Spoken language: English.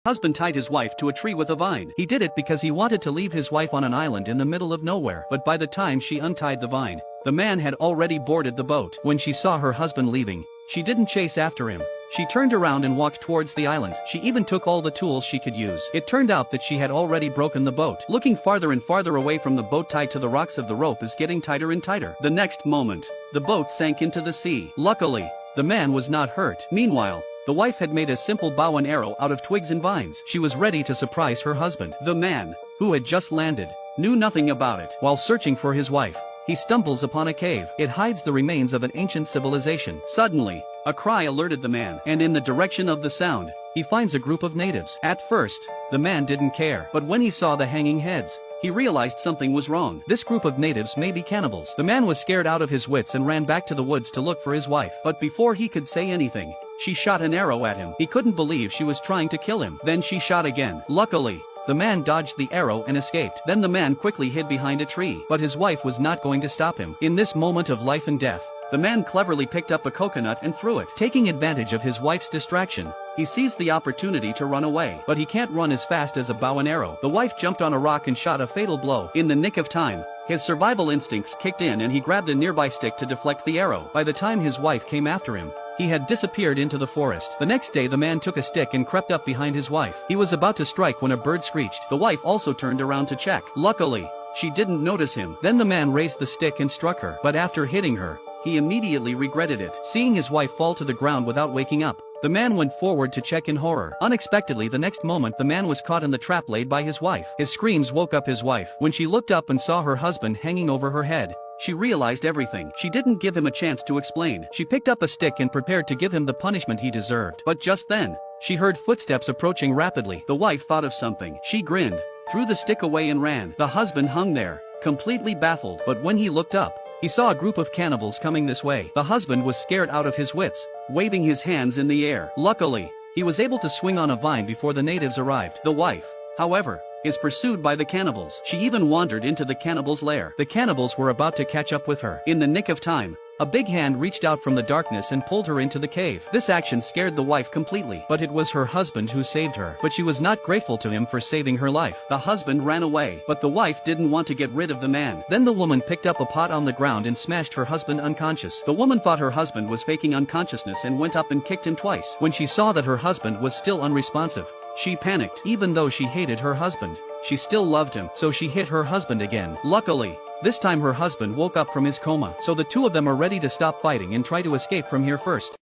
Husband tied his wife to a tree with a vine. He did it because he wanted to leave his wife on an island in the middle of nowhere. But by the time she untied the vine, the man had already boarded the boat. When she saw her husband leaving, she didn't chase after him. She turned around and walked towards the island. She even took all the tools she could use. It turned out that she had already broken the boat. Looking farther and farther away from the boat tied to the rocks of the rope is getting tighter and tighter. The next moment, the boat sank into the sea. Luckily, the man was not hurt. Meanwhile, the wife had made a simple bow and arrow out of twigs and vines. She was ready to surprise her husband. The man, who had just landed, knew nothing about it. While searching for his wife, he stumbles upon a cave. It hides the remains of an ancient civilization. Suddenly, a cry alerted the man, and in the direction of the sound, he finds a group of natives. At first, the man didn't care, but when he saw the hanging heads, he realized something was wrong. This group of natives may be cannibals. The man was scared out of his wits and ran back to the woods to look for his wife. But before he could say anything, she shot an arrow at him. He couldn't believe she was trying to kill him. Then she shot again. Luckily, the man dodged the arrow and escaped. Then the man quickly hid behind a tree. But his wife was not going to stop him. In this moment of life and death, the man cleverly picked up a coconut and threw it. Taking advantage of his wife's distraction, he seized the opportunity to run away. But he can't run as fast as a bow and arrow. The wife jumped on a rock and shot a fatal blow. In the nick of time, his survival instincts kicked in and he grabbed a nearby stick to deflect the arrow. By the time his wife came after him, he had disappeared into the forest. The next day the man took a stick and crept up behind his wife. He was about to strike when a bird screeched. The wife also turned around to check. Luckily, she didn't notice him. Then the man raised the stick and struck her. But after hitting her, he immediately regretted it. Seeing his wife fall to the ground without waking up, the man went forward to check in horror. Unexpectedly, the next moment the man was caught in the trap laid by his wife. His screams woke up his wife. When she looked up and saw her husband hanging over her head, she realized everything. She didn't give him a chance to explain. She picked up a stick and prepared to give him the punishment he deserved. But just then, she heard footsteps approaching rapidly. The wife thought of something. She grinned, threw the stick away and ran. The husband hung there, completely baffled. But when he looked up, he saw a group of cannibals coming this way. The husband was scared out of his wits, waving his hands in the air. Luckily, he was able to swing on a vine before the natives arrived. The wife, however, is pursued by the cannibals. She even wandered into the cannibals' lair. The cannibals were about to catch up with her. In the nick of time, a big hand reached out from the darkness and pulled her into the cave. This action scared the wife completely, but it was her husband who saved her. But she was not grateful to him for saving her life. The husband ran away, but the wife didn't want to get rid of the man. Then the woman picked up a pot on the ground and smashed her husband unconscious. The woman thought her husband was faking unconsciousness and went up and kicked him twice. When she saw that her husband was still unresponsive, she panicked. Even though she hated her husband, she still loved him, so she hit her husband again. Luckily, this time her husband woke up from his coma, so the two of them are ready to stop fighting and try to escape from here first.